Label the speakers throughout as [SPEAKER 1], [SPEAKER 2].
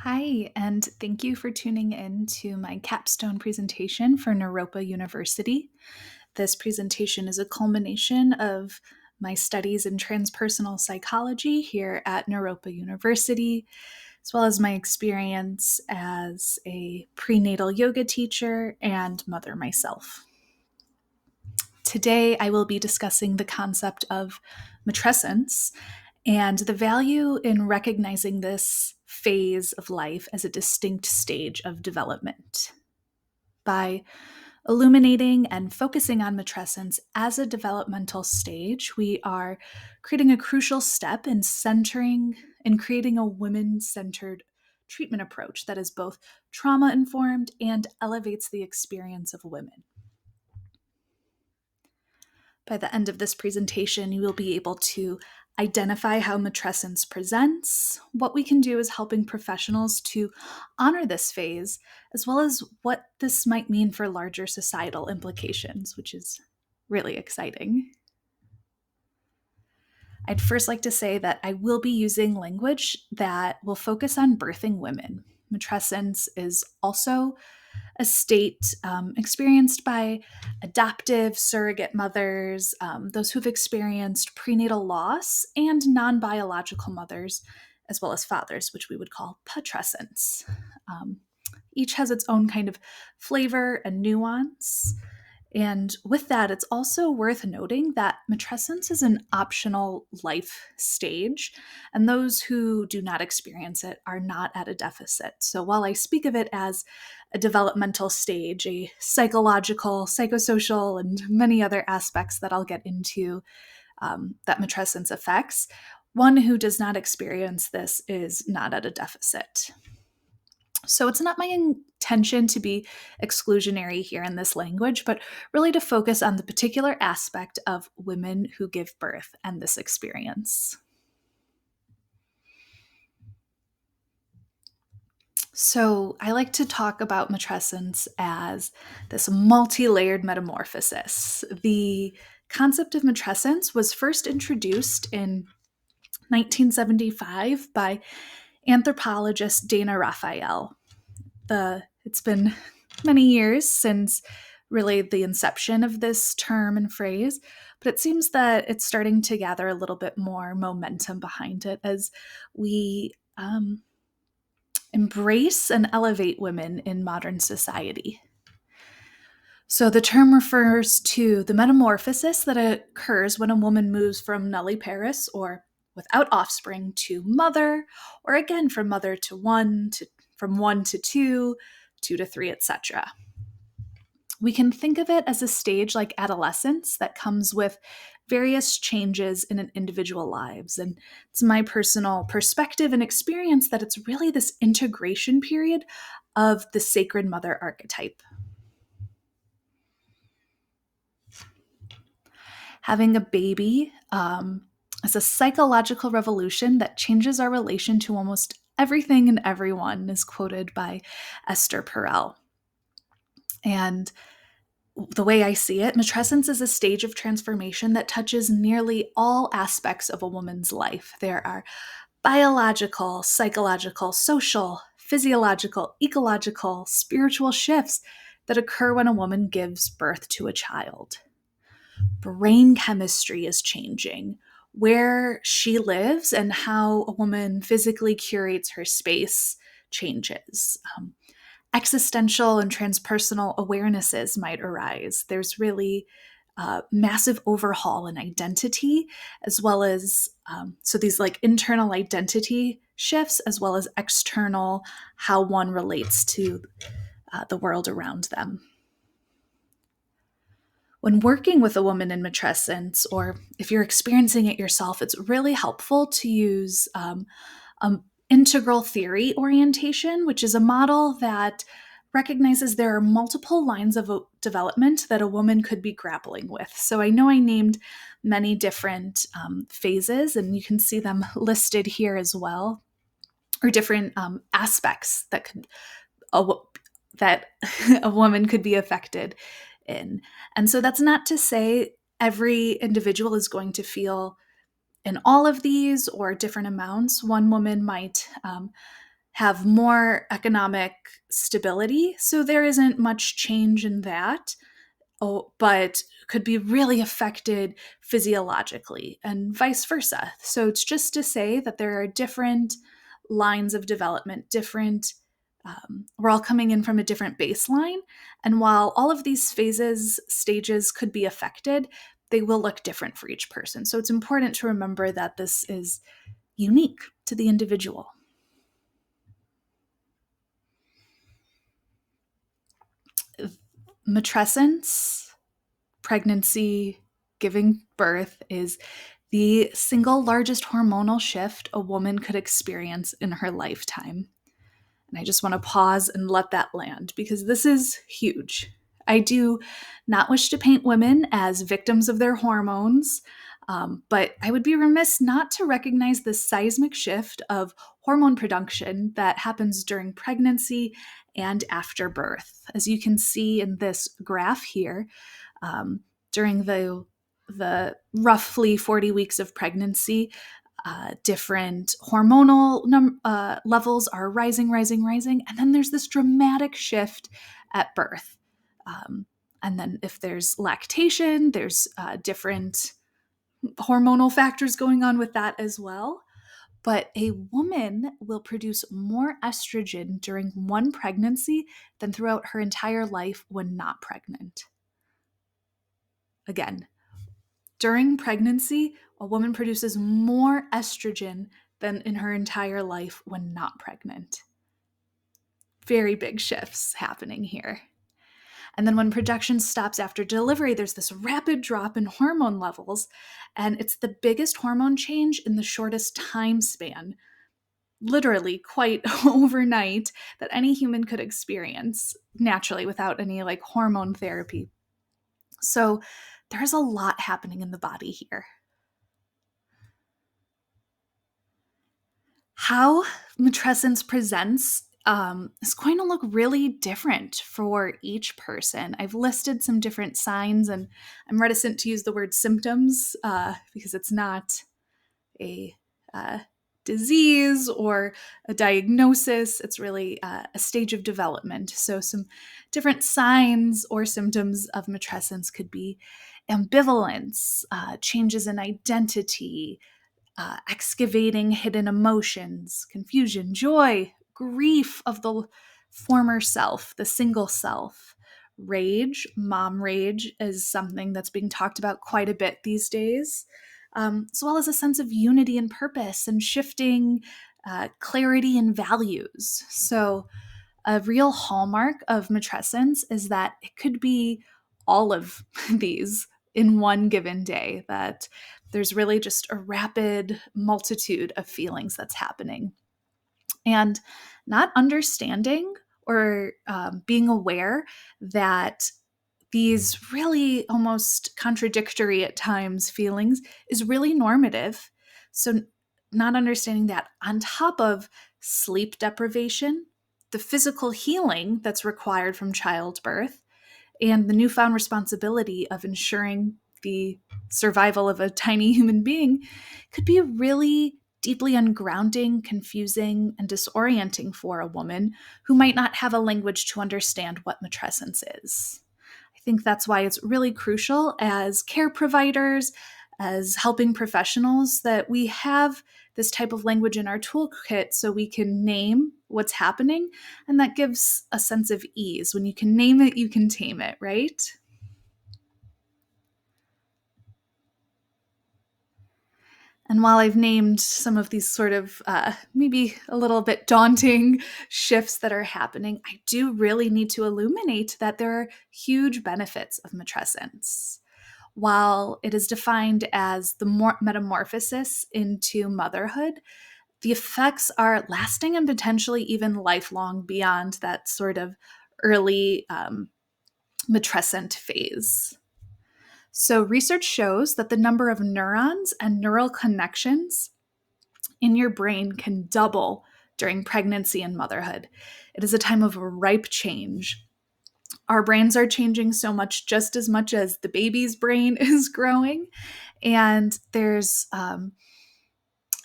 [SPEAKER 1] Hi, and thank you for tuning in to my Capstone presentation for Naropa University. This presentation is a culmination of my studies in transpersonal psychology here at Naropa University, as well as my experience as a prenatal yoga teacher and mother myself. Today, I will be discussing the concept of matrescence and the value in recognizing this phase of life as a distinct stage of development. By illuminating and focusing on matrescence as a developmental stage, we are creating a crucial step in centering and creating a women-centered treatment approach that is both trauma-informed and elevates the experience of women. By the end of this presentation, you will be able to identify how matrescence presents, what we can do as helping professionals to honor this phase, as well as what this might mean for larger societal implications, which is really exciting. I'd first like to say that I will be using language that will focus on birthing women. Matrescence is also a state experienced by adoptive surrogate mothers, those who've experienced prenatal loss, and non biological mothers, as well as fathers, which we would call patrescence. Each has its own kind of flavor and nuance. And with that, it's also worth noting that matrescence is an optional life stage, and those who do not experience it are not at a deficit. So while I speak of it as a developmental stage, a psychological, psychosocial, and many other aspects that I'll get into that matrescence affects, one who does not experience this is not at a deficit. So it's not my intention to be exclusionary here in this language, but really to focus on the particular aspect of women who give birth and this experience. So I like to talk about matrescence as this multi-layered metamorphosis. The concept of matrescence was first introduced in 1975 by anthropologist Dana Raphael. It's been many years since really the inception of this term and phrase, but it seems that it's starting to gather a little bit more momentum behind it as we embrace and elevate women in modern society. So the term refers to the metamorphosis that occurs when a woman moves from nulliparous or without offspring to mother, or again from mother to one, from one to two, two to three, etc. We can think of it as a stage like adolescence that comes with various changes in an individual lives. And it's my personal perspective and experience that it's really this integration period of the sacred mother archetype. Having a baby is a psychological revolution that changes our relation to almost everything and everyone, is quoted by Esther Perel. And the way I see it, matrescence is a stage of transformation that touches nearly all aspects of a woman's life. There are biological, psychological, social, physiological, ecological, spiritual shifts that occur when a woman gives birth to a child. Brain chemistry is changing. Where she lives and how a woman physically curates her space changes. Existential and transpersonal awarenesses might arise. There's really massive overhaul in identity, as well as so these like internal identity shifts, as well as external how one relates to the world around them. When working with a woman in matrescence, or if you're experiencing it yourself, it's really helpful to use integral theory orientation, which is a model that recognizes there are multiple lines of development that a woman could be grappling with. So I know I named many different phases, and you can see them listed here as well, or different aspects that a woman could be affected in. And so that's not to say every individual is going to feel in all of these or different amounts. One woman might have more economic stability, so there isn't much change in that, but could be really affected physiologically and vice versa. So it's just to say that there are different lines of development, we're all coming in from a different baseline. And while all of these stages could be affected, they will look different for each person. So it's important to remember that this is unique to the individual. Matrescence, pregnancy, giving birth, is the single largest hormonal shift a woman could experience in her lifetime. And I just want to pause and let that land because this is huge. I do not wish to paint women as victims of their hormones, but I would be remiss not to recognize the seismic shift of hormone production that happens during pregnancy and after birth. As you can see in this graph here, during the roughly 40 weeks of pregnancy, different hormonal levels are rising, and then there's this dramatic shift at birth. And then if there's lactation, there's different hormonal factors going on with that as well. But a woman will produce more estrogen during one pregnancy than throughout her entire life when not pregnant. Again, during pregnancy, a woman produces more estrogen than in her entire life when not pregnant. Very big shifts happening here. And then when production stops after delivery, there's this rapid drop in hormone levels, and it's the biggest hormone change in the shortest time span, literally quite overnight, that any human could experience naturally without any hormone therapy. So there's a lot happening in the body here. How matrescence presents is going to look really different for each person. I've listed some different signs, and I'm reticent to use the word symptoms because it's not a disease or a diagnosis. It's really a stage of development. So some different signs or symptoms of matrescence could be ambivalence, changes in identity, excavating hidden emotions, confusion, joy, grief of the former self, the single self. Rage, mom rage, is something that's being talked about quite a bit these days, as well as a sense of unity and purpose and shifting clarity and values. So, a real hallmark of matrescence is that it could be all of these in one given day, that there's really just a rapid multitude of feelings that's happening. And not understanding or being aware that these really almost contradictory at times feelings is really normative. So, not understanding that on top of sleep deprivation, the physical healing that's required from childbirth, and the newfound responsibility of ensuring the survival of a tiny human being could be really deeply ungrounding, confusing, and disorienting for a woman who might not have a language to understand what matrescence is. I think that's why it's really crucial as care providers, as helping professionals, that we have this type of language in our toolkit so we can name what's happening, and that gives a sense of ease. When you can name it, you can tame it, right? And while I've named some of these sort of maybe a little bit daunting shifts that are happening, I do really need to illuminate that there are huge benefits of matrescence. While it is defined as the metamorphosis into motherhood, the effects are lasting and potentially even lifelong beyond that sort of early matrescent phase. So, research shows that the number of neurons and neural connections in your brain can double during pregnancy and motherhood. It is a time of ripe change. Our brains are changing so much, just as much as the baby's brain is growing. And there's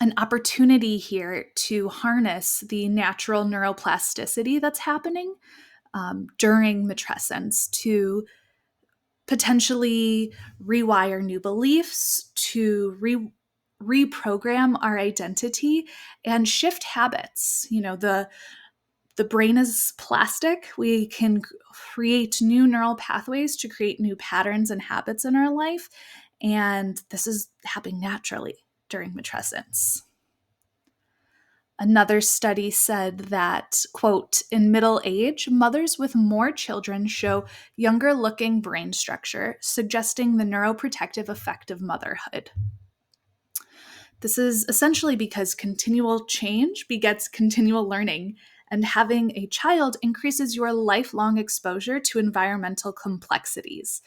[SPEAKER 1] an opportunity here to harness the natural neuroplasticity that's happening during matrescence to potentially rewire new beliefs, to reprogram our identity and shift habits. The brain is plastic. We can create new neural pathways to create new patterns and habits in our life. And this is happening naturally during matrescence. Another study said that, quote, in middle age, mothers with more children show younger looking brain structure, suggesting the neuroprotective effect of motherhood. This is essentially because continual change begets continual learning, and having a child increases your lifelong exposure to environmental complexities.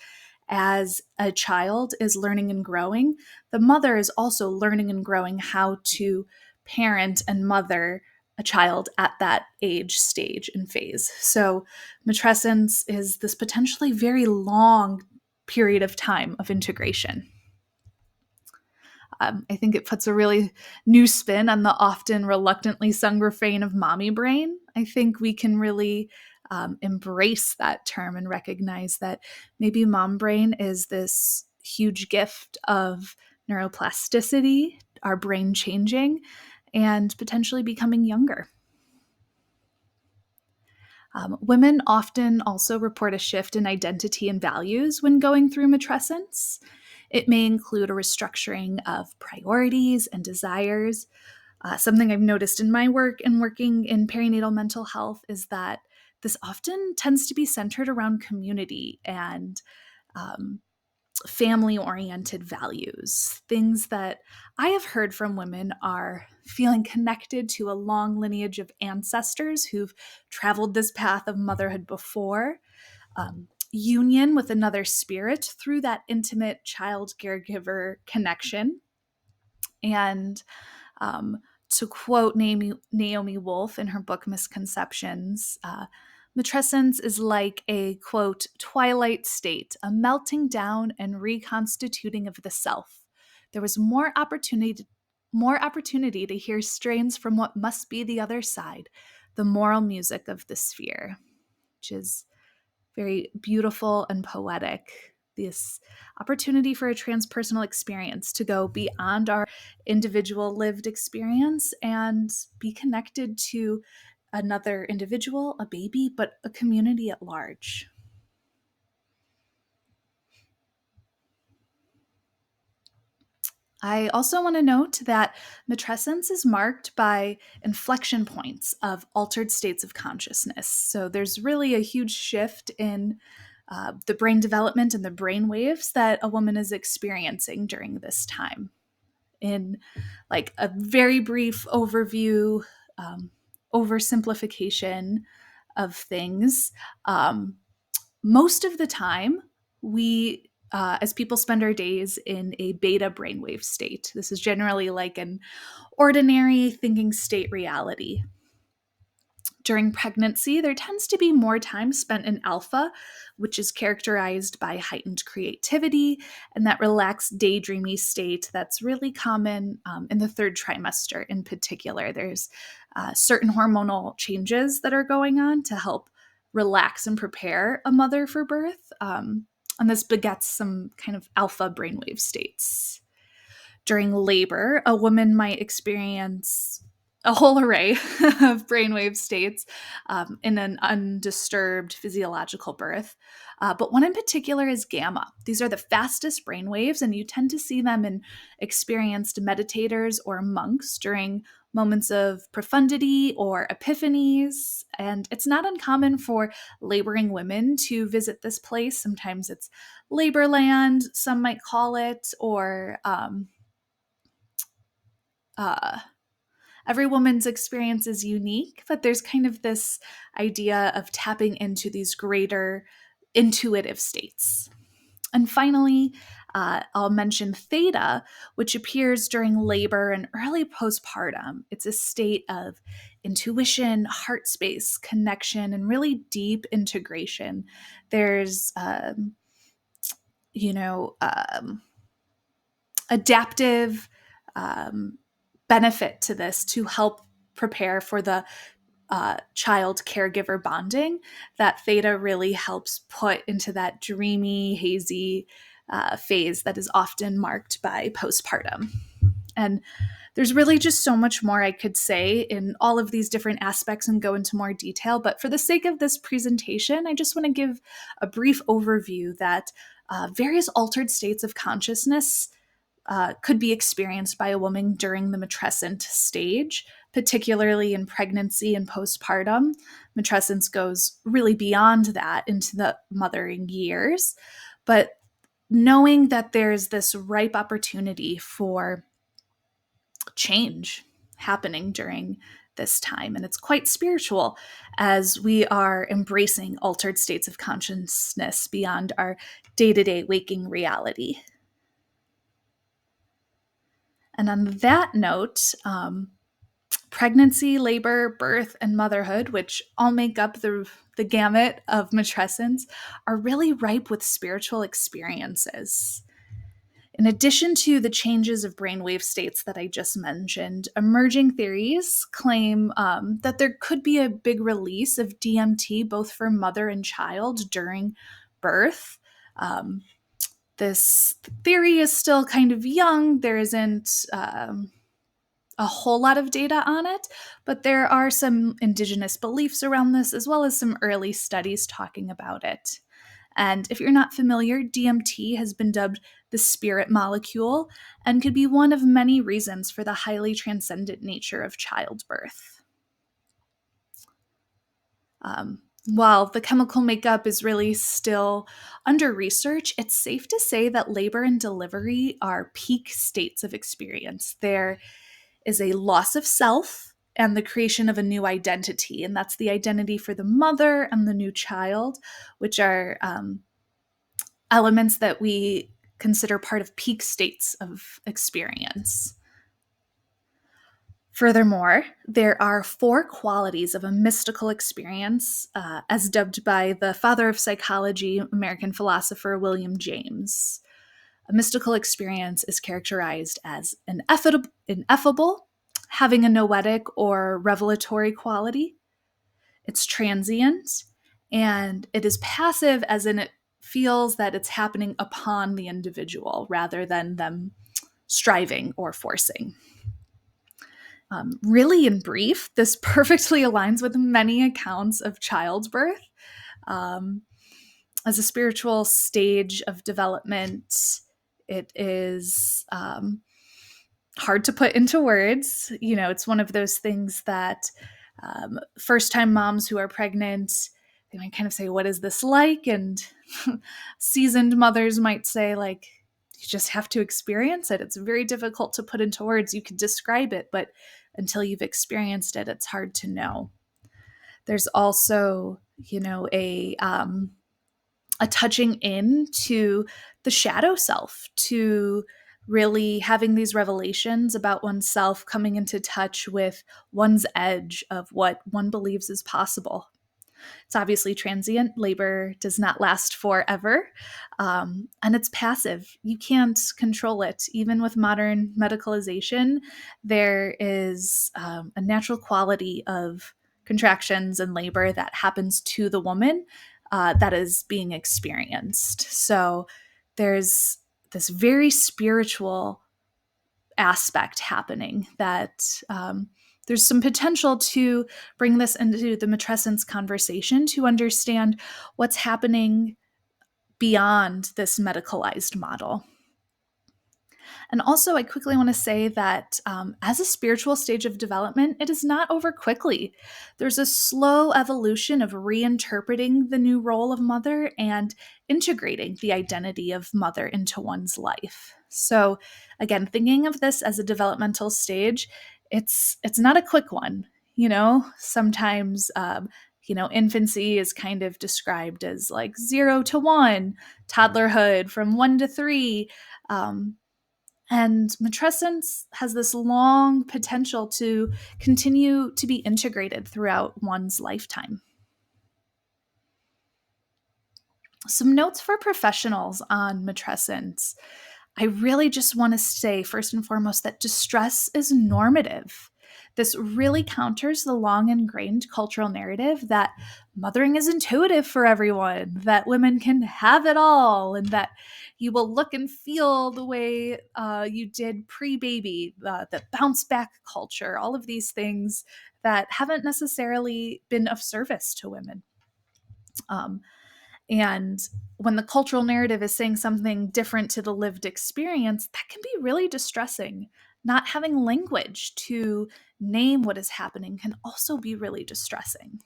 [SPEAKER 1] As a child is learning and growing, the mother is also learning and growing how to parent and mother a child at that age, stage, and phase. So, matrescence is this potentially very long period of time of integration. I think it puts a really new spin on the often reluctantly sung refrain of mommy brain. I think we can really embrace that term and recognize that maybe mom brain is this huge gift of neuroplasticity, our brain changing, and potentially becoming younger. Women often also report a shift in identity and values when going through matrescence. It may include a restructuring of priorities and desires. Something I've noticed in my work and working in perinatal mental health is that this often tends to be centered around community and family oriented values. Things that I have heard from women are feeling connected to a long lineage of ancestors who've traveled this path of motherhood before, union with another spirit through that intimate child caregiver connection. And to quote Naomi Wolf in her book Misconceptions, matrescence is like a, quote, twilight state, a melting down and reconstituting of the self. There was more opportunity to hear strains from what must be the other side, the moral music of the sphere, which is very beautiful and poetic. This opportunity for a transpersonal experience to go beyond our individual lived experience and be connected to another individual, a baby, but a community at large. I also want to note that matrescence is marked by inflection points of altered states of consciousness. So there's really a huge shift in the brain development and the brain waves that a woman is experiencing during this time. In like a very brief overview, oversimplification of things, most of the time we as people spend our days in a beta brainwave state. This is generally like an ordinary thinking state reality. During pregnancy, there tends to be more time spent in alpha, which is characterized by heightened creativity and that relaxed, daydreamy state that's really common in the third trimester in particular. There's certain hormonal changes that are going on to help relax and prepare a mother for birth. And this begets some kind of alpha brainwave states. During labor, a woman might experience a whole array of brainwave states in an undisturbed physiological birth. But one in particular is gamma. These are the fastest brainwaves, and you tend to see them in experienced meditators or monks during moments of profundity or epiphanies. And it's not uncommon for laboring women to visit this place. Sometimes it's labor land, some might call it, or every woman's experience is unique, but there's kind of this idea of tapping into these greater intuitive states. And finally, I'll mention theta, which appears during labor and early postpartum. It's a state of intuition, heart space, connection, and really deep integration. There's, adaptive benefit to this to help prepare for the child caregiver bonding that theta really helps put into that dreamy, hazy phase that is often marked by postpartum. And there's really just so much more I could say in all of these different aspects and go into more detail. But for the sake of this presentation, I just want to give a brief overview that various altered states of consciousness could be experienced by a woman during the matrescent stage, particularly in pregnancy and postpartum. Matrescence goes really beyond that into the mothering years. But knowing that there's this ripe opportunity for change happening during this time. And it's quite spiritual as we are embracing altered states of consciousness beyond our day to day waking reality. And on that note, pregnancy, labor, birth, and motherhood, which all make up the gamut of matrescence, are really ripe with spiritual experiences. In addition to the changes of brainwave states that I just mentioned, emerging theories claim that there could be a big release of DMT both for mother and child during birth. This theory is still kind of young. There isn't a whole lot of data on it, but there are some indigenous beliefs around this, as well as some early studies talking about it. And if you're not familiar, DMT has been dubbed the spirit molecule and could be one of many reasons for the highly transcendent nature of childbirth. While the chemical makeup is really still under research, it's safe to say that labor and delivery are peak states of experience. There is a loss of self and the creation of a new identity, and that's the identity for the mother and the new child, which are elements that we consider part of peak states of experience. Furthermore, there are 4 qualities of a mystical experience, as dubbed by the father of psychology, American philosopher William James. A mystical experience is characterized as ineffable, having a noetic or revelatory quality. It's transient, and it is passive, as in it feels that it's happening upon the individual rather than them striving or forcing. Really, in brief, this perfectly aligns with many accounts of childbirth. As a spiritual stage of development, it is hard to put into words. You know, it's one of those things that first-time moms who are pregnant, they might kind of say, what is this like? And seasoned mothers might say, like, you just have to experience it. It's very difficult to put into words. You could describe it, but until you've experienced it, it's hard to know. There's also, a touching in to the shadow self, to really having these revelations about oneself, coming into touch with one's edge of what one believes is possible. It's obviously transient. Labor does not last forever, and it's passive. You can't control it. Even with modern medicalization, there is a natural quality of contractions and labor that happens to the woman that is being experienced. So there's this very spiritual aspect happening that there's some potential to bring this into the matrescence conversation to understand what's happening beyond this medicalized model. And also, I quickly want to say that as a spiritual stage of development, it is not over quickly. There's a slow evolution of reinterpreting the new role of mother and integrating the identity of mother into one's life. So, again, thinking of this as a developmental stage, it's not a quick one. Sometimes infancy is kind of described as like 0 to 1, toddlerhood from 1 to 3. And matrescence has this long potential to continue to be integrated throughout one's lifetime. Some notes for professionals on matrescence. I really just want to say, first and foremost, that distress is normative. This really counters the long ingrained cultural narrative that mothering is intuitive for everyone, that women can have it all, and that you will look and feel the way you did pre baby, the bounce back culture, all of these things that haven't necessarily been of service to women. And when the cultural narrative is saying something different to the lived experience, that can be really distressing. Not having language to name what is happening can also be really distressing.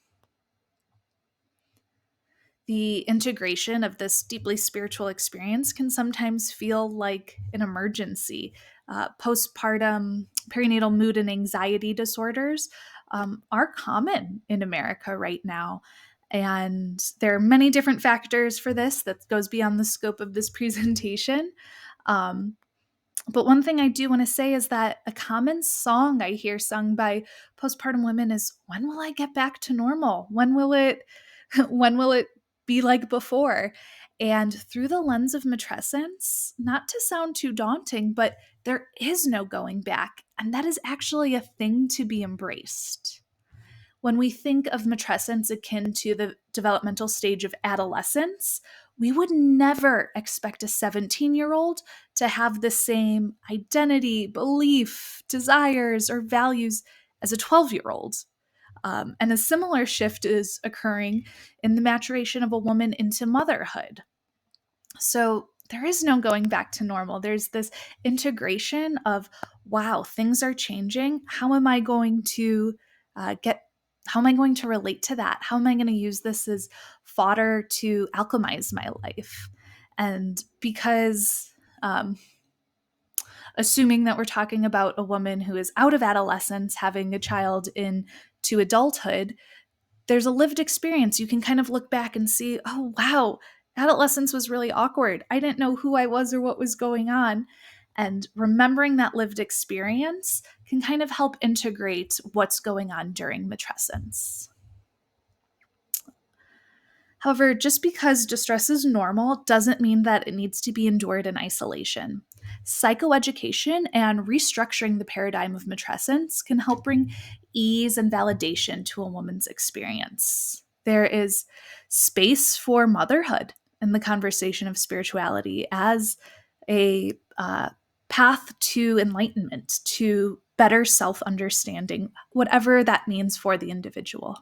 [SPEAKER 1] The integration of this deeply spiritual experience can sometimes feel like an emergency. Postpartum perinatal mood and anxiety disorders are common in America right now. And there are many different factors for this that goes beyond the scope of this presentation. Um, but one thing I do want to say is that a common song I hear sung by postpartum women is, when will I get back to normal? When will it when will it be like before? And through the lens of matrescence, not to sound too daunting, but there is no going back, and that is actually a thing to be embraced. When we think of matrescence akin to the developmental stage of adolescence, we would never expect a 17-year-old to have the same identity, belief, desires, or values as a 12-year-old. And a similar shift is occurring in the maturation of a woman into motherhood. So there is no going back to normal. There's this integration of, wow, things are changing. How am I going to how am I going to relate to that? How am I going to use this as fodder to alchemize my life? And because, assuming that we're talking about a woman who is out of adolescence, having a child into adulthood, there's a lived experience. You can kind of look back and see, oh, wow, adolescence was really awkward. I didn't know who I was or what was going on. And remembering that lived experience can kind of help integrate what's going on during matrescence. However, just because distress is normal doesn't mean that it needs to be endured in isolation. Psychoeducation and restructuring the paradigm of matrescence can help bring ease and validation to a woman's experience. There is space for motherhood in the conversation of spirituality as a path to enlightenment, to better self understanding, whatever that means for the individual.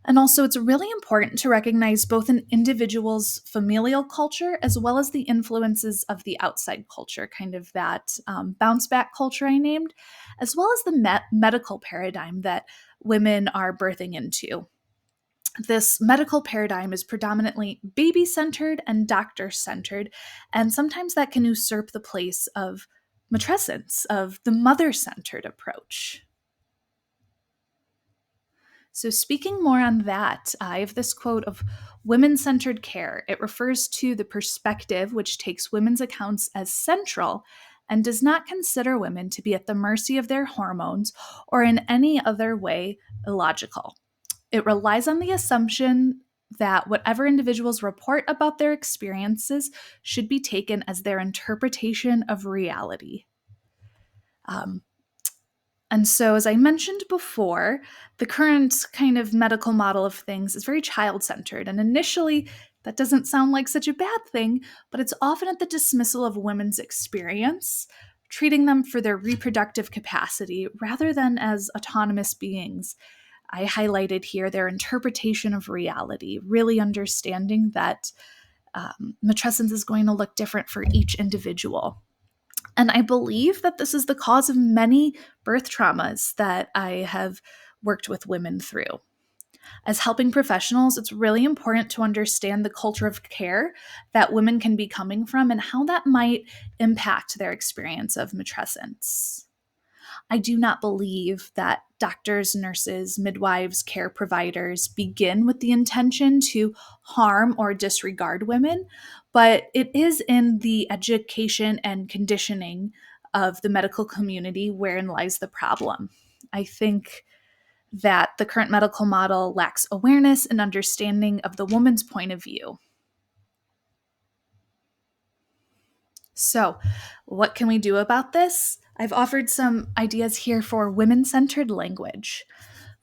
[SPEAKER 1] And also, it's really important to recognize both an individual's familial culture as well as the influences of the outside culture, kind of that bounce back culture I named, as well as the medical paradigm that women are birthing into. This medical paradigm is predominantly baby centered and doctor centered, and sometimes that can usurp the place of matrescence, of the mother centered approach. So, speaking more on that, I have this quote of women centered care. It refers to the perspective which takes women's accounts as central and does not consider women to be at the mercy of their hormones or in any other way illogical. It relies on the assumption that whatever individuals report about their experiences should be taken as their interpretation of reality. And so, as I mentioned before, the current kind of medical model of things is very child centered. And initially, that doesn't sound like such a bad thing, but it's often at the dismissal of women's experience, treating them for their reproductive capacity rather than as autonomous beings. I highlighted here their interpretation of reality, really understanding that matrescence is going to look different for each individual. And I believe that this is the cause of many birth traumas that I have worked with women through. As helping professionals, it's really important to understand the culture of care that women can be coming from and how that might impact their experience of matrescence. I do not believe that doctors, nurses, midwives, care providers begin with the intention to harm or disregard women, but it is in the education and conditioning of the medical community wherein lies the problem. I think that the current medical model lacks awareness and understanding of the woman's point of view. So, what can we do about this? I've offered some ideas here for women centered language.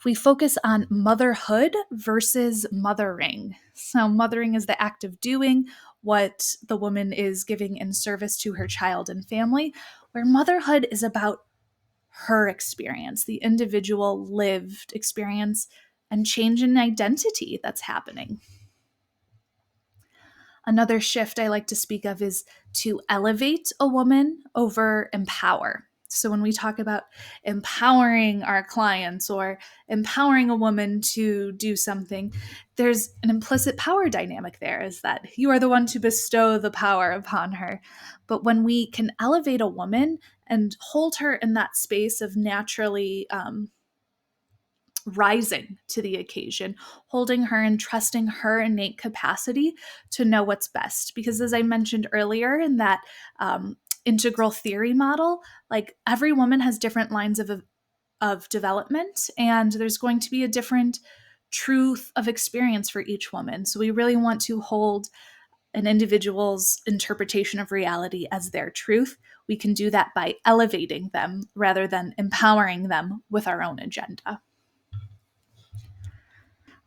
[SPEAKER 1] We focus on motherhood versus mothering. So, mothering is the act of doing what the woman is giving in service to her child and family, where motherhood is about her experience, the individual lived experience, and change in identity that's happening. Another shift I like to speak of is to elevate a woman over empower. So, when we talk about empowering our clients or empowering a woman to do something, there's an implicit power dynamic there, is that you are the one to bestow the power upon her. But when we can elevate a woman and hold her in that space of naturally rising to the occasion, holding her and trusting her innate capacity to know what's best. Because as I mentioned earlier in that integral theory model, like every woman has different lines of development, and there's going to be a different truth of experience for each woman. So we really want to hold an individual's interpretation of reality as their truth. We can do that by elevating them rather than empowering them with our own agenda.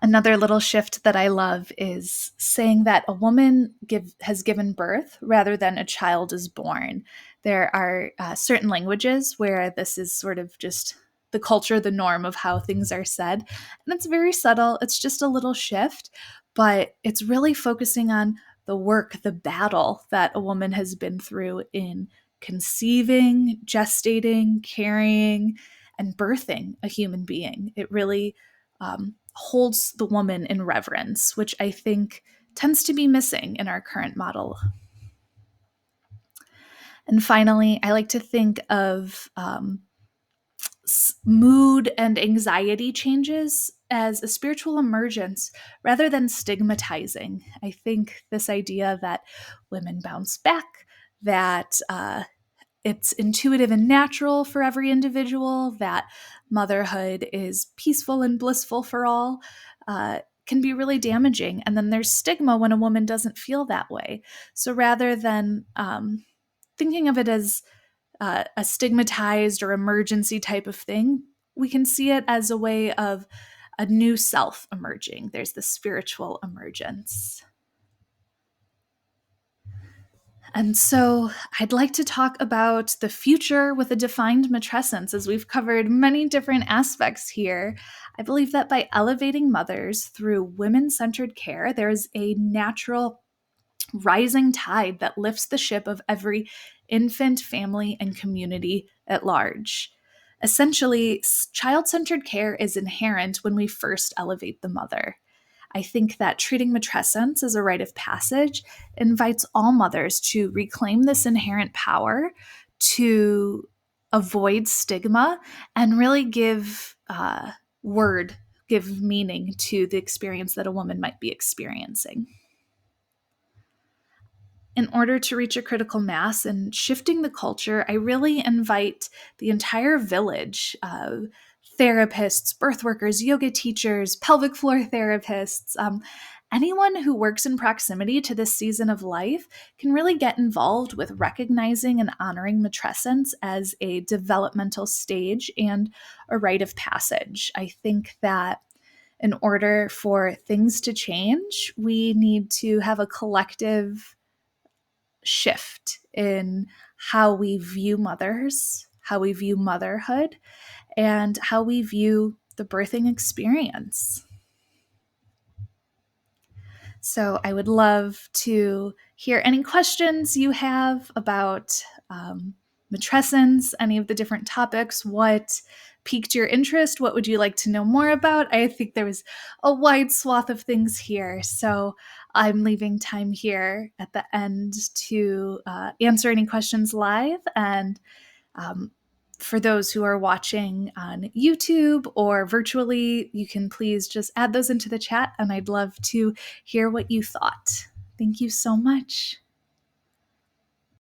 [SPEAKER 1] Another little shift that I love is saying that a woman has given birth rather than a child is born. There are certain languages where this is sort of just the culture, the norm of how things are said. And it's very subtle, it's just a little shift, but it's really focusing on the work, the battle that a woman has been through in conceiving, gestating, carrying, and birthing a human being. It really holds the woman in reverence, which I think tends to be missing in our current model. And finally, I like to think of mood and anxiety changes as a spiritual emergence rather than stigmatizing. I think this idea that women bounce back, that it's intuitive and natural for every individual, that motherhood is peaceful and blissful for all, can be really damaging. And then there's stigma when a woman doesn't feel that way. So rather than thinking of it as a stigmatized or emergency type of thing, we can see it as a way of a new self emerging. There's the spiritual emergence. And so I'd like to talk about the future with a defined matrescence, as we've covered many different aspects here. I believe that by elevating mothers through women-centered care, there is a natural rising tide that lifts the ship of every infant, family, and community at large. Essentially, child-centered care is inherent when we first elevate the mother. I think that treating matrescence as a rite of passage invites all mothers to reclaim this inherent power, to avoid stigma, and really give give meaning to the experience that a woman might be experiencing. In order to reach a critical mass and shifting the culture, I really invite the entire village of therapists, birth workers, yoga teachers, pelvic floor therapists, anyone who works in proximity to this season of life can really get involved with recognizing and honoring matrescence as a developmental stage and a rite of passage. I think that in order for things to change, we need to have a collective shift in how we view mothers, how we view motherhood, and how we view the birthing experience. So I would love to hear any questions you have about matrescence, any of the different topics. What piqued your interest? What would you like to know more about? I think there was a wide swath of things here. So I'm leaving time here at the end to answer any questions live. And for those who are watching on YouTube or virtually, you can please just add those into the chat, and I'd love to hear what you thought. Thank you so much.